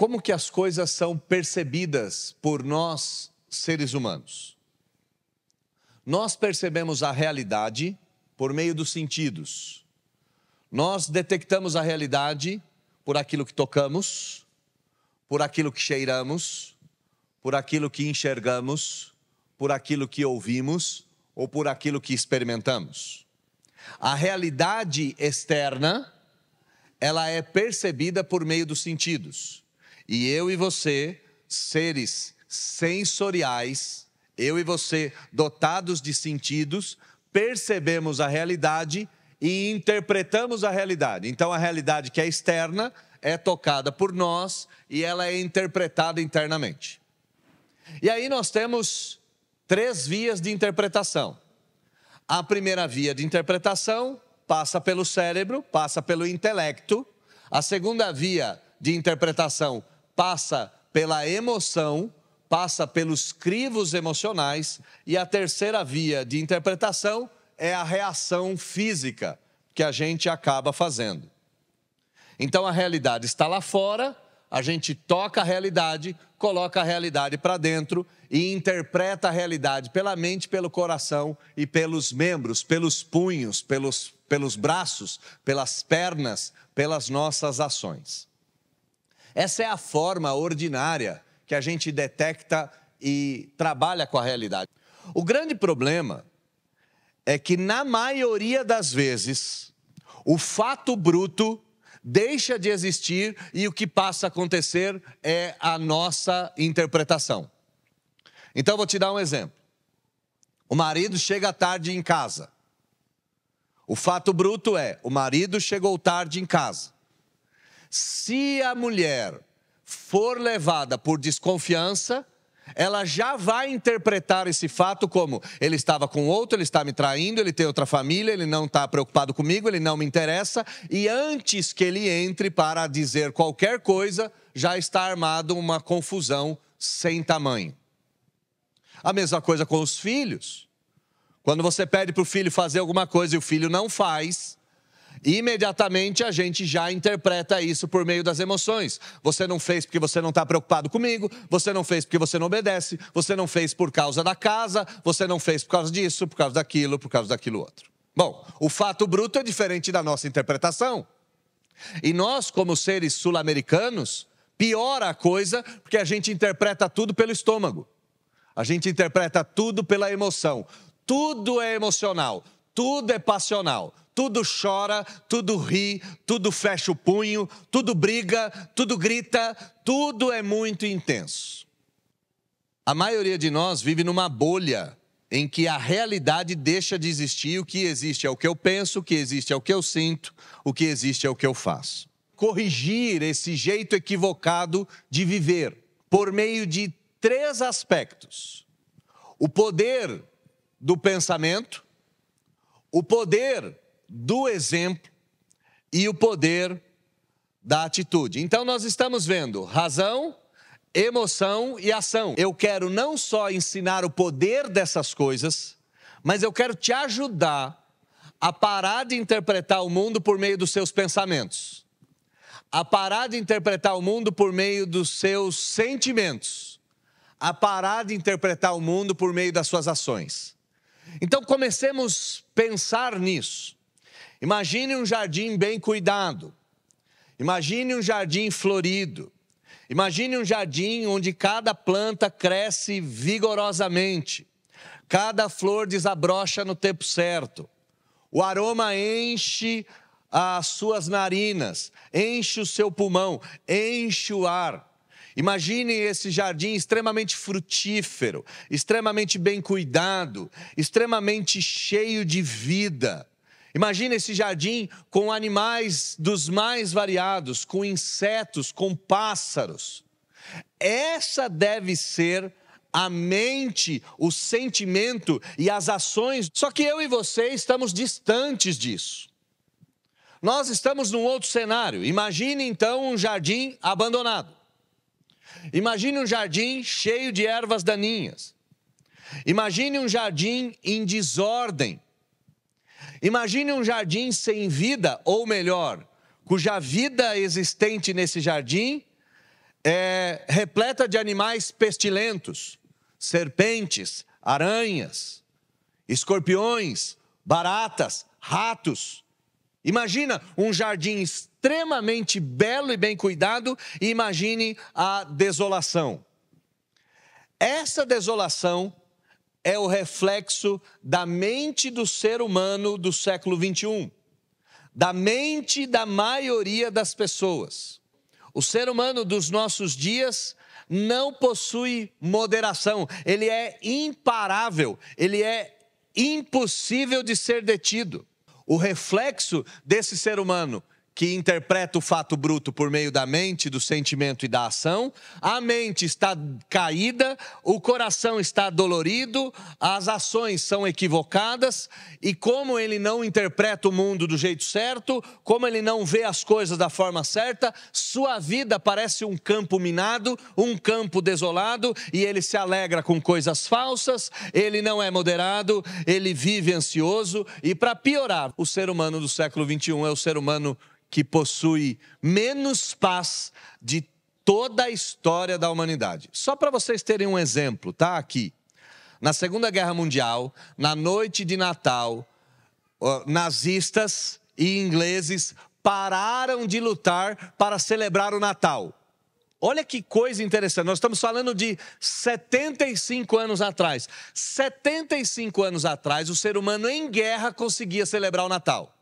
como que as coisas são percebidas por nós, seres humanos? Nós percebemos a realidade por meio dos sentidos. Nós detectamos a realidade por aquilo que tocamos, por aquilo que cheiramos, por aquilo que enxergamos, por aquilo que ouvimos ou por aquilo que experimentamos. A realidade externa, ela é percebida por meio dos sentidos. E eu e você, seres sensoriais, eu e você, dotados de sentidos, percebemos a realidade e interpretamos a realidade. Então, a realidade que é externa é tocada por nós e ela é interpretada internamente. E aí nós temos 3 vias de interpretação. A primeira via de interpretação passa pelo cérebro, passa pelo intelecto. A segunda via de interpretação passa pela emoção, passa pelos crivos emocionais. E a terceira via de interpretação é a reação física que a gente acaba fazendo. Então a realidade está lá fora, a gente toca a realidade, coloca a realidade para dentro e interpreta a realidade pela mente, pelo coração e pelos membros, pelos punhos, pelos braços, pelas pernas, pelas nossas ações. Essa é a forma ordinária que a gente detecta e trabalha com a realidade. O grande problema é que, na maioria das vezes, o fato bruto deixa de existir e o que passa a acontecer é a nossa interpretação. Então, eu vou te dar um exemplo. O marido chega tarde em casa. O fato bruto é, o marido chegou tarde em casa. Se a mulher for levada por desconfiança, ela já vai interpretar esse fato como ele estava com outro, ele está me traindo, ele tem outra família, ele não está preocupado comigo, ele não me interessa. E antes que ele entre para dizer qualquer coisa, já está armado uma confusão sem tamanho. A mesma coisa com os filhos. Quando você pede para o filho fazer alguma coisa e o filho não faz, imediatamente a gente já interpreta isso por meio das emoções. Você não fez porque você não está preocupado comigo, você não fez porque você não obedece, você não fez por causa da casa, você não fez por causa disso, por causa daquilo outro. Bom, o fato bruto é diferente da nossa interpretação. E nós, como seres sul-americanos, piora a coisa porque a gente interpreta tudo pelo estômago. A gente interpreta tudo pela emoção. Tudo é emocional, tudo é passional. Tudo chora, tudo ri, tudo fecha o punho, tudo briga, tudo grita, tudo é muito intenso. A maioria de nós vive numa bolha em que a realidade deixa de existir. O que existe é o que eu penso, o que existe é o que eu sinto, o que existe é o que eu faço. Corrigir esse jeito equivocado de viver por meio de 3 aspectos: o poder do pensamento, o poder do exemplo e o poder da atitude. Então nós estamos vendo razão, emoção e ação. Eu quero não só ensinar o poder dessas coisas, mas eu quero te ajudar a parar de interpretar o mundo por meio dos seus pensamentos, a parar de interpretar o mundo por meio dos seus sentimentos, a parar de interpretar o mundo por meio das suas ações. Então comecemos a pensar nisso. Imagine um jardim bem cuidado. Imagine um jardim florido. Imagine um jardim onde cada planta cresce vigorosamente. Cada flor desabrocha no tempo certo. O aroma enche as suas narinas, enche o seu pulmão, enche o ar. Imagine esse jardim extremamente frutífero, extremamente bem cuidado, extremamente cheio de vida. Imagina esse jardim com animais dos mais variados, com insetos, com pássaros. Essa deve ser a mente, o sentimento e as ações. Só que eu e você estamos distantes disso. Nós estamos num outro cenário. Imagine então um jardim abandonado. Imagine um jardim cheio de ervas daninhas. Imagine um jardim em desordem. Imagine um jardim sem vida, ou melhor, cuja vida existente nesse jardim é repleta de animais pestilentos, serpentes, aranhas, escorpiões, baratas, ratos. Imagina um jardim extremamente belo e bem cuidado e imagine a desolação. Essa desolação é o reflexo da mente do ser humano do século 21, da mente da maioria das pessoas. O ser humano dos nossos dias não possui moderação, ele é imparável, ele é impossível de ser detido. O reflexo desse ser humano que interpreta o fato bruto por meio da mente, do sentimento e da ação, a mente está caída, o coração está dolorido, as ações são equivocadas, e como ele não interpreta o mundo do jeito certo, como ele não vê as coisas da forma certa, sua vida parece um campo minado, um campo desolado, e ele se alegra com coisas falsas, ele não é moderado, ele vive ansioso, e para piorar, o ser humano do século 21 é o ser humano que possui menos paz de toda a história da humanidade. Só para vocês terem um exemplo, tá? Aqui, na Segunda Guerra Mundial, na noite de Natal, nazistas e ingleses pararam de lutar para celebrar o Natal. Olha que coisa interessante, nós estamos falando de 75 anos atrás. 75 anos atrás, o ser humano em guerra conseguia celebrar o Natal.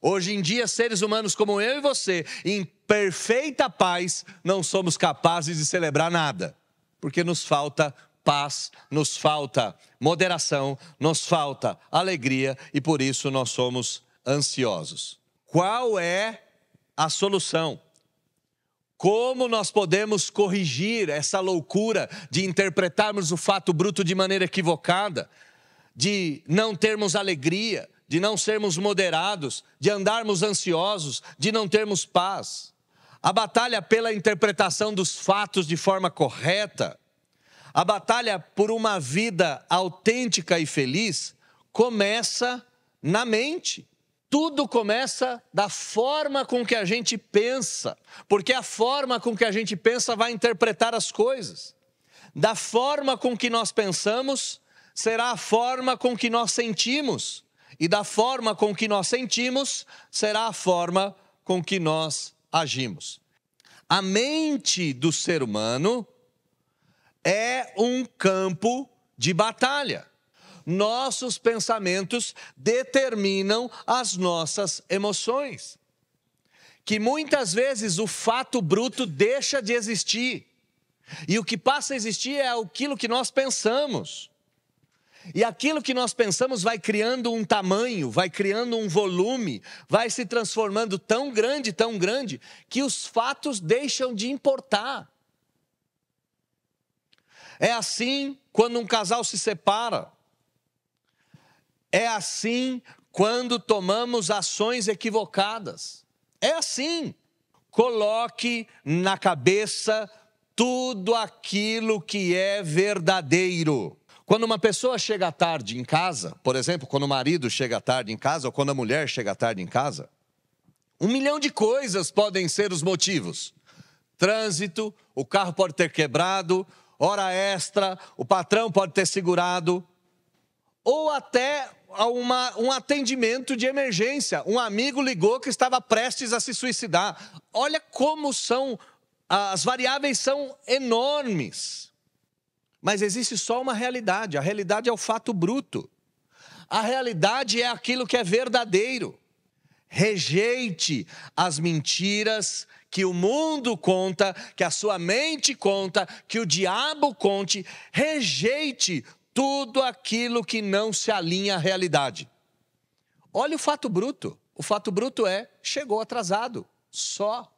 Hoje em dia, seres humanos como eu e você, em perfeita paz, não somos capazes de celebrar nada. Porque nos falta paz, nos falta moderação, nos falta alegria e por isso nós somos ansiosos. Qual é a solução? Como nós podemos corrigir essa loucura de interpretarmos o fato bruto de maneira equivocada, de não termos alegria, de não sermos moderados, de andarmos ansiosos, de não termos paz? A batalha pela interpretação dos fatos de forma correta, a batalha por uma vida autêntica e feliz, começa na mente. Tudo começa da forma com que a gente pensa, porque a forma com que a gente pensa vai interpretar as coisas. Da forma com que nós pensamos, será a forma com que nós sentimos. E da forma com que nós sentimos, será a forma com que nós agimos. A mente do ser humano é um campo de batalha. Nossos pensamentos determinam as nossas emoções. Que muitas vezes o fato bruto deixa de existir. E o que passa a existir é aquilo que nós pensamos. E aquilo que nós pensamos vai criando um tamanho, vai criando um volume, vai se transformando tão grande, que os fatos deixam de importar. É assim quando um casal se separa. É assim quando tomamos ações equivocadas. É assim. Coloque na cabeça tudo aquilo que é verdadeiro. Quando uma pessoa chega tarde em casa, por exemplo, quando o marido chega tarde em casa, ou quando a mulher chega tarde em casa, 1 milhão de coisas podem ser os motivos. Trânsito, o carro pode ter quebrado, hora extra, o patrão pode ter segurado, ou até um atendimento de emergência. Um amigo ligou que estava prestes a se suicidar. Olha como as variáveis são enormes. Mas existe só uma realidade, a realidade é o fato bruto. A realidade é aquilo que é verdadeiro. Rejeite as mentiras que o mundo conta, que a sua mente conta, que o diabo conte. Rejeite tudo aquilo que não se alinha à realidade. Olha o fato bruto. O fato bruto é, chegou atrasado, só.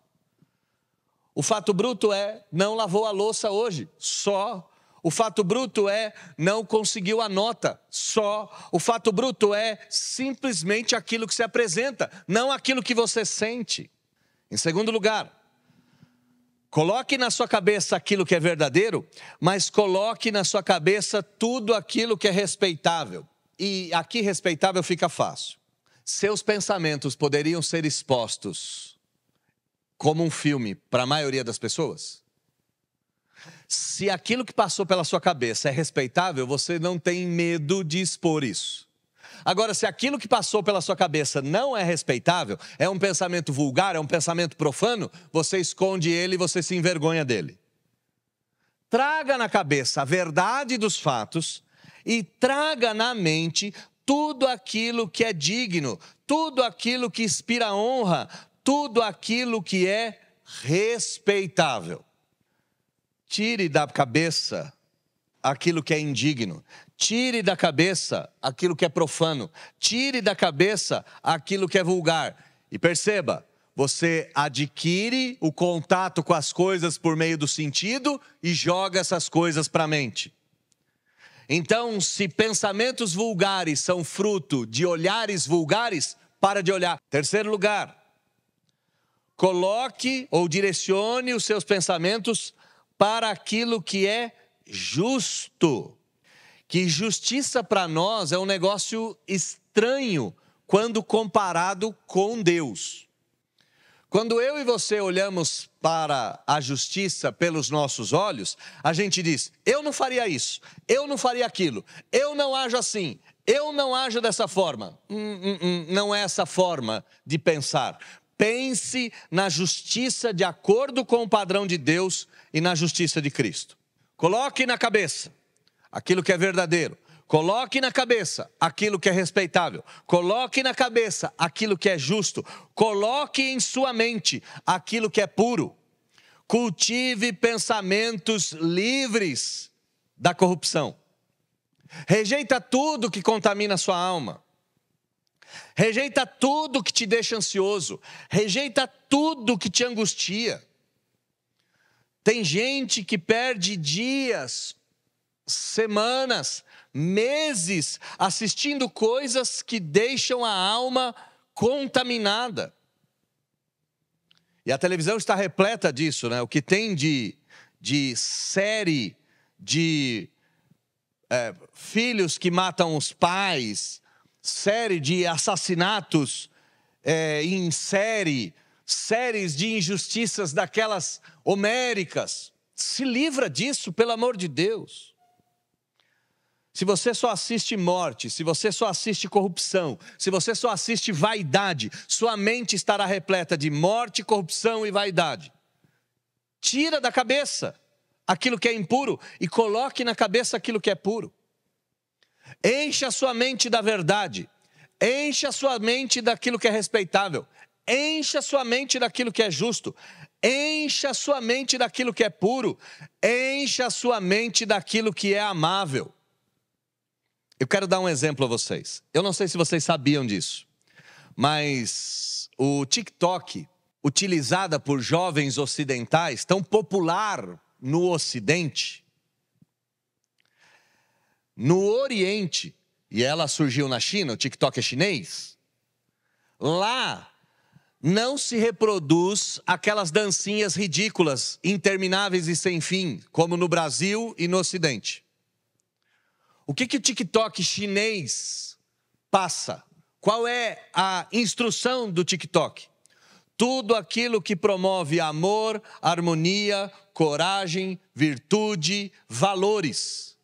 O fato bruto é, não lavou a louça hoje, só. O fato bruto é, não conseguiu a nota, só. O fato bruto é simplesmente aquilo que se apresenta, não aquilo que você sente. Em segundo lugar, coloque na sua cabeça aquilo que é verdadeiro, mas coloque na sua cabeça tudo aquilo que é respeitável. E aqui respeitável fica fácil. Seus pensamentos poderiam ser expostos como um filme para a maioria das pessoas? Se aquilo que passou pela sua cabeça é respeitável, você não tem medo de expor isso. Agora, se aquilo que passou pela sua cabeça não é respeitável, é um pensamento vulgar, é um pensamento profano, você esconde ele e você se envergonha dele. Traga na cabeça a verdade dos fatos e traga na mente tudo aquilo que é digno, tudo aquilo que inspira honra, tudo aquilo que é respeitável. Tire da cabeça aquilo que é indigno. Tire da cabeça aquilo que é profano. Tire da cabeça aquilo que é vulgar. E perceba, você adquire o contato com as coisas por meio do sentido e joga essas coisas para a mente. Então, se pensamentos vulgares são fruto de olhares vulgares, para de olhar. Terceiro lugar, coloque ou direcione os seus pensamentos para aquilo que é justo. Que justiça para nós é um negócio estranho quando comparado com Deus. Quando eu e você olhamos para a justiça pelos nossos olhos, a gente diz, eu não faria isso, eu não faria aquilo, eu não ajo assim, eu não ajo dessa forma. Não é essa forma de pensar. Pense na justiça de acordo com o padrão de Deus e na justiça de Cristo. Coloque na cabeça aquilo que é verdadeiro. Coloque na cabeça aquilo que é respeitável. Coloque na cabeça aquilo que é justo. Coloque em sua mente aquilo que é puro. Cultive pensamentos livres da corrupção. Rejeita tudo que contamina a sua alma. Rejeita tudo que te deixa ansioso. Rejeita tudo que te angustia. Tem gente que perde dias, semanas, meses assistindo coisas que deixam a alma contaminada. E a televisão está repleta disso, né? O que tem de série de filhos que matam os pais, série de assassinatos em série, séries de injustiças daquelas homéricas. Se livra disso, pelo amor de Deus. Se você só assiste morte, se você só assiste corrupção, se você só assiste vaidade, sua mente estará repleta de morte, corrupção e vaidade. Tira da cabeça aquilo que é impuro e coloque na cabeça aquilo que é puro. Encha a sua mente da verdade. Encha a sua mente daquilo que é respeitável. Encha a sua mente daquilo que é justo. Encha a sua mente daquilo que é puro. Encha a sua mente daquilo que é amável. Eu quero dar um exemplo a vocês. Eu não sei se vocês sabiam disso, mas o TikTok, utilizada por jovens ocidentais, tão popular no Ocidente, no Oriente, e ela surgiu na China, o TikTok é chinês, lá não se reproduz aquelas dancinhas ridículas, intermináveis e sem fim, como no Brasil e no Ocidente. O que o TikTok chinês passa? Qual é a instrução do TikTok? Tudo aquilo que promove amor, harmonia, coragem, virtude, valores.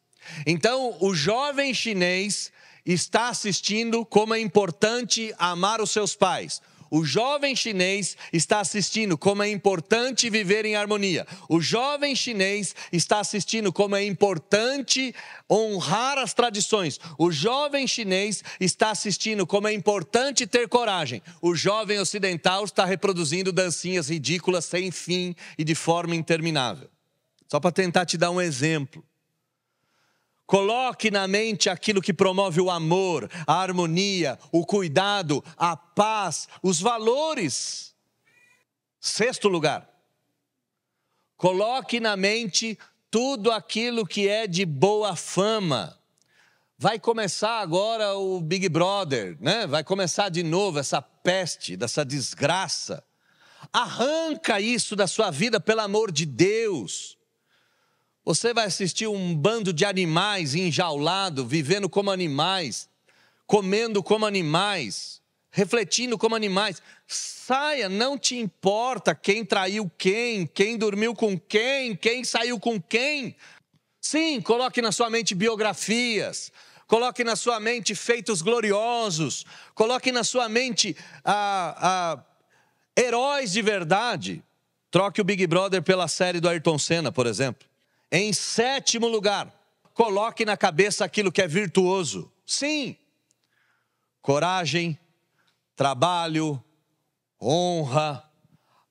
Então, o jovem chinês está assistindo como é importante amar os seus pais. O jovem chinês está assistindo como é importante viver em harmonia. O jovem chinês está assistindo como é importante honrar as tradições. O jovem chinês está assistindo como é importante ter coragem. O jovem ocidental está reproduzindo dancinhas ridículas sem fim e de forma interminável. Só para tentar te dar um exemplo. Coloque na mente aquilo que promove o amor, a harmonia, o cuidado, a paz, os valores. Sexto lugar, coloque na mente tudo aquilo que é de boa fama. Vai começar agora o Big Brother, né? Vai começar de novo essa peste, dessa desgraça. Arranca isso da sua vida, pelo amor de Deus. Você vai assistir um bando de animais enjaulados, vivendo como animais, comendo como animais, refletindo como animais. Saia, não te importa quem traiu quem dormiu com quem saiu com quem. Sim, coloque na sua mente biografias, coloque na sua mente feitos gloriosos, coloque na sua mente heróis de verdade. Troque o Big Brother pela série do Ayrton Senna, por exemplo. Em 7º lugar, coloque na cabeça aquilo que é virtuoso. Sim, coragem, trabalho, honra,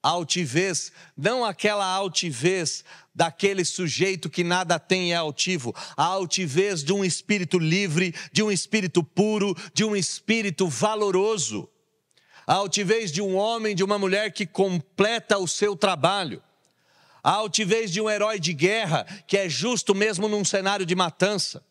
altivez, não aquela altivez daquele sujeito que nada tem e é altivo, a altivez de um espírito livre, de um espírito puro, de um espírito valoroso, a altivez de um homem, de uma mulher que completa o seu trabalho, a altivez de um herói de guerra que é justo mesmo num cenário de matança.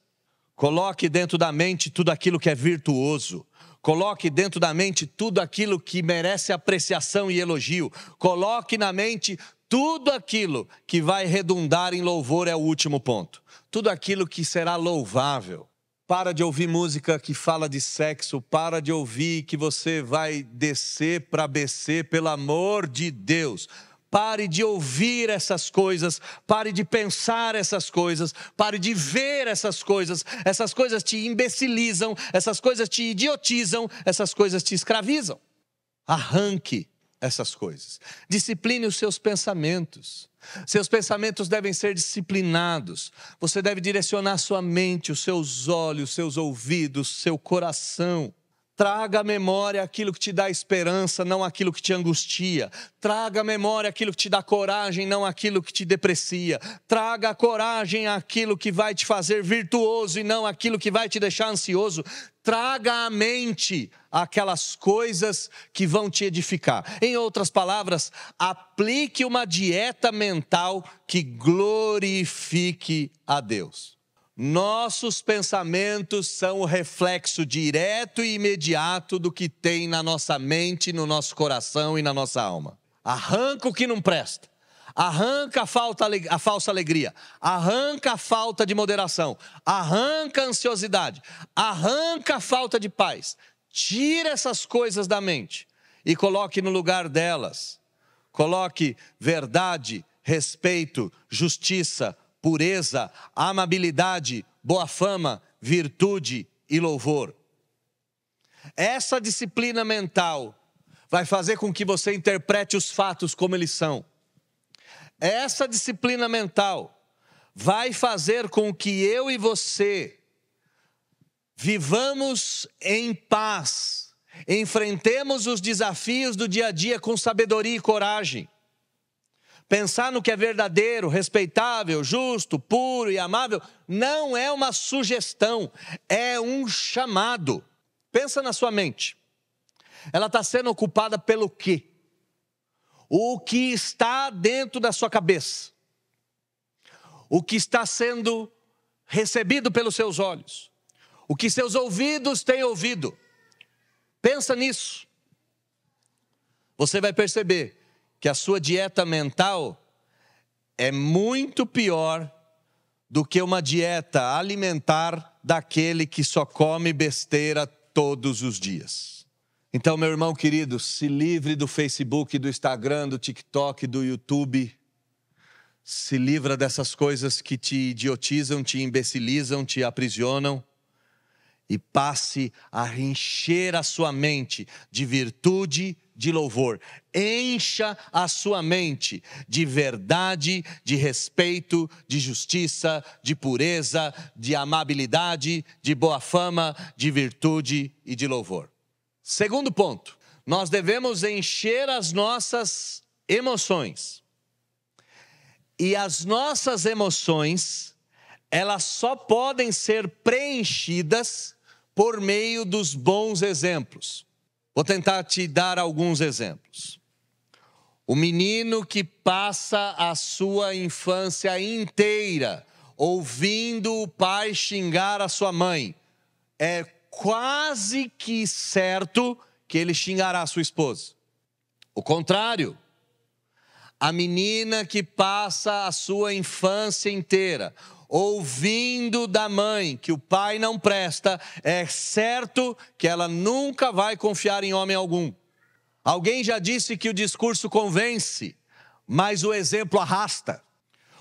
Coloque dentro da mente tudo aquilo que é virtuoso. Coloque dentro da mente tudo aquilo que merece apreciação e elogio. Coloque na mente tudo aquilo que vai redundar em louvor, é o último ponto. Tudo aquilo que será louvável. Para de ouvir música que fala de sexo. Para de ouvir que você vai descer para BC, pelo amor de Deus. Pare de ouvir essas coisas, pare de pensar essas coisas, pare de ver essas coisas te imbecilizam, essas coisas te idiotizam, essas coisas te escravizam. Arranque essas coisas, discipline os seus pensamentos devem ser disciplinados, você deve direcionar sua mente, os seus olhos, seus ouvidos, seu coração. Traga à memória aquilo que te dá esperança, não aquilo que te angustia. Traga à memória aquilo que te dá coragem, não aquilo que te deprecia. Traga a coragem àquilo que vai te fazer virtuoso e não aquilo que vai te deixar ansioso. Traga à mente aquelas coisas que vão te edificar. Em outras palavras, aplique uma dieta mental que glorifique a Deus. Nossos pensamentos são o reflexo direto e imediato do que tem na nossa mente, no nosso coração e na nossa alma. Arranca o que não presta, arranca a falsa alegria, arranca a falta de moderação, arranca a ansiosidade, arranca a falta de paz. Tira essas coisas da mente e coloque no lugar delas. Coloque verdade, respeito, justiça, pureza, amabilidade, boa fama, virtude e louvor. Essa disciplina mental vai fazer com que você interprete os fatos como eles são. Essa disciplina mental vai fazer com que eu e você vivamos em paz, enfrentemos os desafios do dia a dia com sabedoria e coragem. Pensar no que é verdadeiro, respeitável, justo, puro e amável não é uma sugestão, é um chamado. Pensa na sua mente. Ela está sendo ocupada pelo quê? O que está dentro da sua cabeça? O que está sendo recebido pelos seus olhos? O que seus ouvidos têm ouvido? Pensa nisso. Você vai perceber que a sua dieta mental é muito pior do que uma dieta alimentar daquele que só come besteira todos os dias. Então, meu irmão querido, se livre do Facebook, do Instagram, do TikTok, do YouTube. Se livra dessas coisas que te idiotizam, te imbecilizam, te aprisionam. E passe a encher a sua mente de virtude, de louvor. Encha a sua mente de verdade, de respeito, de justiça, de pureza, de amabilidade, de boa fama, de virtude e de louvor. Segundo ponto, nós devemos encher as nossas emoções. E as nossas emoções, elas só podem ser preenchidas por meio dos bons exemplos. Vou tentar te dar alguns exemplos. O menino que passa a sua infância inteira ouvindo o pai xingar a sua mãe, é quase que certo que ele xingará a sua esposa. O contrário, a menina que passa a sua infância inteira ouvindo da mãe que o pai não presta, é certo que ela nunca vai confiar em homem algum. Alguém já disse que o discurso convence, mas o exemplo arrasta.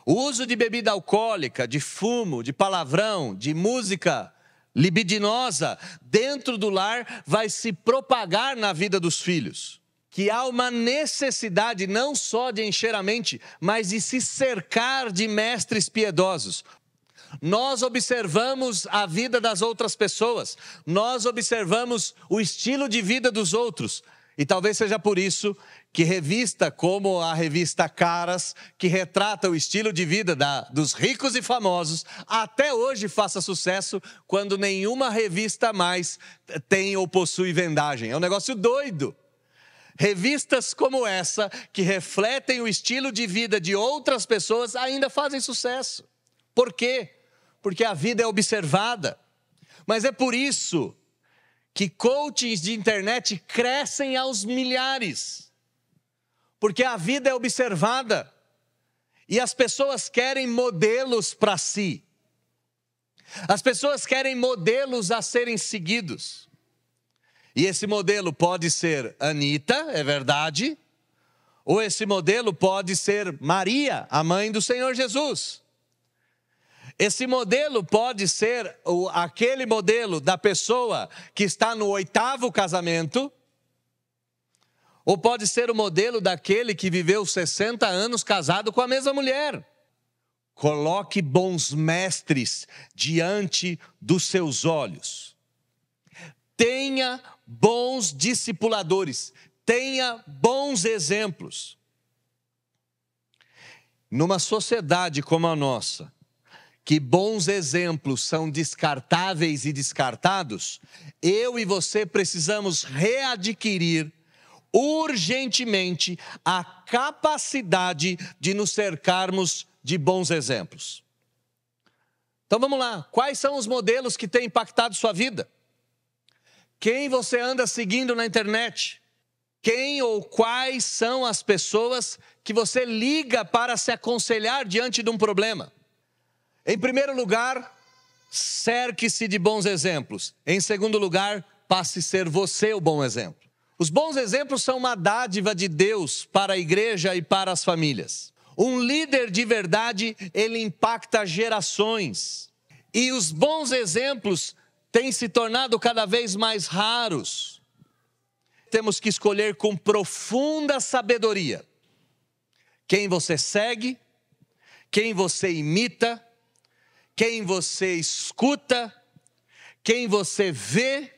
O uso de bebida alcoólica, de fumo, de palavrão, de música libidinosa dentro do lar vai se propagar na vida dos filhos. Que há uma necessidade não só de encher a mente, mas de se cercar de mestres piedosos. Nós observamos a vida das outras pessoas, nós observamos o estilo de vida dos outros. E talvez seja por isso que revista como a revista Caras, que retrata o estilo de vida dos ricos e famosos, até hoje faça sucesso quando nenhuma revista mais tem ou possui vendagem. É um negócio doido. Revistas como essa, que refletem o estilo de vida de outras pessoas, ainda fazem sucesso. Por quê? Porque a vida é observada. Mas é por isso que coachings de internet crescem aos milhares. Porque a vida é observada. E as pessoas querem modelos para si. As pessoas querem modelos a serem seguidos. E esse modelo pode ser Anitta, é verdade, ou esse modelo pode ser Maria, a mãe do Senhor Jesus. Esse modelo pode ser aquele modelo da pessoa que está no 8º casamento, ou pode ser o modelo daquele que viveu 60 anos casado com a mesma mulher. Coloque bons mestres diante dos seus olhos. Tenha bons discipuladores, tenha bons exemplos. Numa sociedade como a nossa, que bons exemplos são descartáveis e descartados, eu e você precisamos readquirir urgentemente a capacidade de nos cercarmos de bons exemplos. Então vamos lá, quais são os modelos que têm impactado sua vida? Quem você anda seguindo na internet? Quem ou quais são as pessoas que você liga para se aconselhar diante de um problema? Em primeiro lugar, cerque-se de bons exemplos. Em segundo lugar, passe a ser você o bom exemplo. Os bons exemplos são uma dádiva de Deus para a igreja e para as famílias. Um líder de verdade, ele impacta gerações. E os bons exemplos têm se tornado cada vez mais raros. Temos que escolher com profunda sabedoria quem você segue, quem você imita, quem você escuta, quem você vê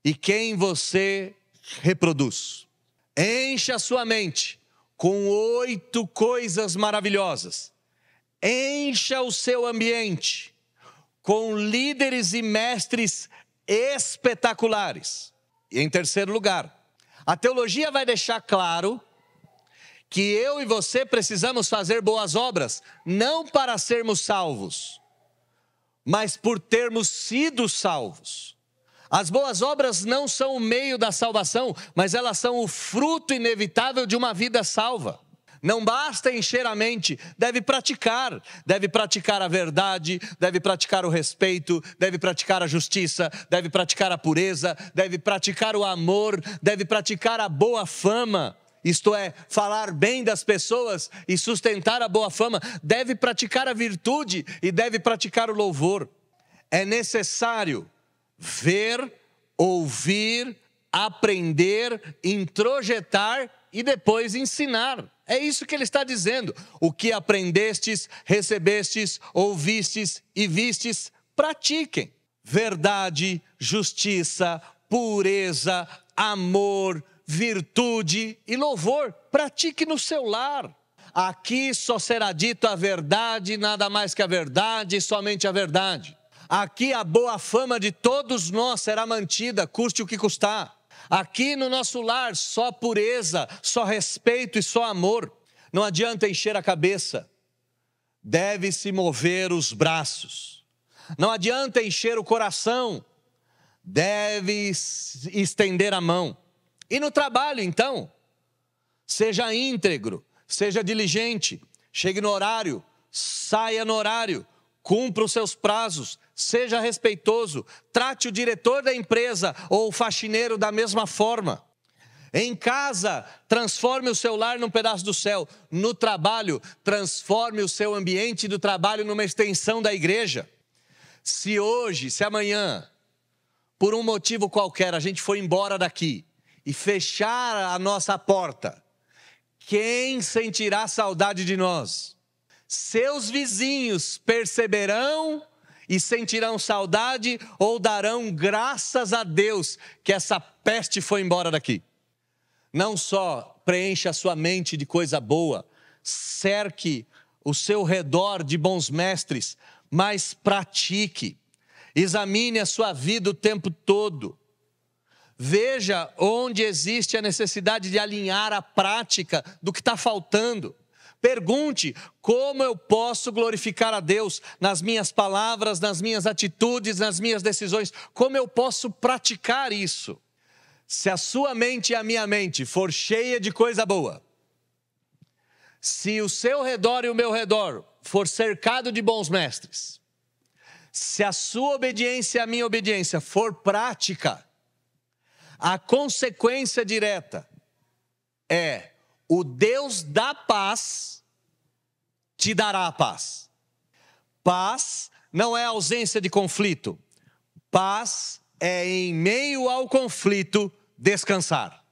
e quem você reproduz. Encha a sua mente com 8 coisas maravilhosas. Encha o seu ambiente com líderes e mestres espetaculares. E em terceiro lugar, a teologia vai deixar claro que eu e você precisamos fazer boas obras, não para sermos salvos, mas por termos sido salvos. As boas obras não são o meio da salvação, mas elas são o fruto inevitável de uma vida salva. Não basta encher a mente, deve praticar a verdade, deve praticar o respeito, deve praticar a justiça, deve praticar a pureza, deve praticar o amor, deve praticar a boa fama, isto é, falar bem das pessoas e sustentar a boa fama, deve praticar a virtude e deve praticar o louvor. É necessário ver, ouvir, aprender, introjetar e depois ensinar. É isso que ele está dizendo. O que aprendestes, recebestes, ouvistes e vistes, pratiquem. Verdade, justiça, pureza, amor, virtude e louvor. Pratique no seu lar. Aqui só será dito a verdade, nada mais que a verdade e somente a verdade. Aqui a boa fama de todos nós será mantida, custe o que custar. Aqui no nosso lar, só pureza, só respeito e só amor. Não adianta encher a cabeça, deve-se mover os braços. Não adianta encher o coração, deve estender a mão. E no trabalho, então, seja íntegro, seja diligente, chegue no horário, saia no horário, cumpra os seus prazos, seja respeitoso, trate o diretor da empresa ou o faxineiro da mesma forma. Em casa, transforme o seu lar num pedaço do céu. No trabalho, transforme o seu ambiente do trabalho numa extensão da igreja. Se hoje, se amanhã, por um motivo qualquer, a gente for embora daqui e fechar a nossa porta, quem sentirá saudade de nós? Seus vizinhos perceberão e sentirão saudade ou darão graças a Deus que essa peste foi embora daqui? Não só preencha a sua mente de coisa boa, cerque o seu redor de bons mestres, mas pratique, examine a sua vida o tempo todo. Veja onde existe a necessidade de alinhar a prática do que está faltando. Pergunte como eu posso glorificar a Deus nas minhas palavras, nas minhas atitudes, nas minhas decisões. Como eu posso praticar isso? Se a sua mente e a minha mente for cheia de coisa boa, se o seu redor e o meu redor for cercado de bons mestres, se a sua obediência e a minha obediência for prática, a consequência direta é: o Deus da paz te dará a paz. Paz não é ausência de conflito. Paz é, em meio ao conflito, descansar.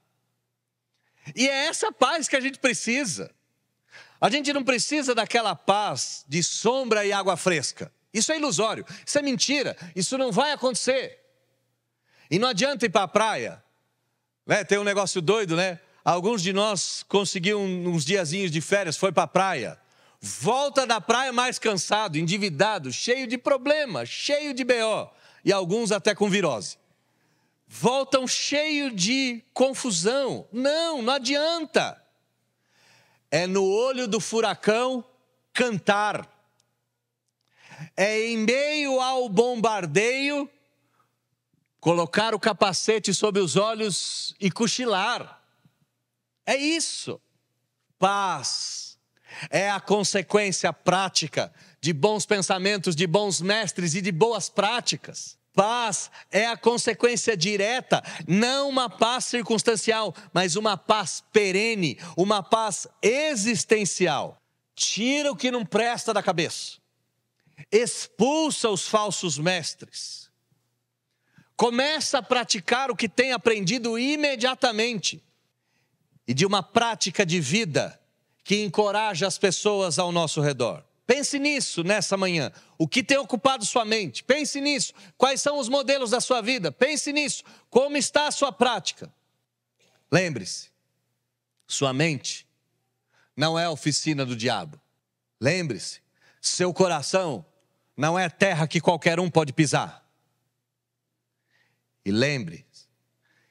E é essa paz que a gente precisa. A gente não precisa daquela paz de sombra e água fresca. Isso é ilusório, isso é mentira, isso não vai acontecer. E não adianta ir para a praia, né? Tem um negócio doido, né? Alguns de nós conseguiram uns diazinhos de férias, foi para a praia. Volta da praia mais cansado, endividado, cheio de problemas, cheio de BO. E alguns até com virose. Voltam cheio de confusão. Não adianta. É no olho do furacão cantar. É em meio ao bombardeio colocar o capacete sob os olhos e cochilar. É isso. Paz é a consequência prática de bons pensamentos, de bons mestres e de boas práticas. Paz é a consequência direta, não uma paz circunstancial, mas uma paz perene, uma paz existencial. Tira o que não presta da cabeça. Expulsa os falsos mestres. Começa a praticar o que tem aprendido imediatamente. E de uma prática de vida que encoraja as pessoas ao nosso redor. Pense nisso nessa manhã. O que tem ocupado sua mente? Pense nisso. Quais são os modelos da sua vida? Pense nisso. Como está a sua prática? Lembre-se, sua mente não é a oficina do diabo. Lembre-se, seu coração não é terra que qualquer um pode pisar. E lembre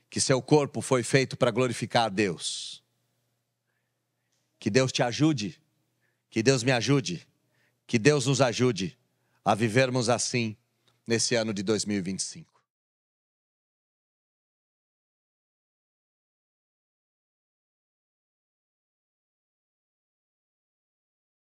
que seu corpo foi feito para glorificar a Deus. Que Deus te ajude, que Deus me ajude, que Deus nos ajude a vivermos assim nesse ano de 2025.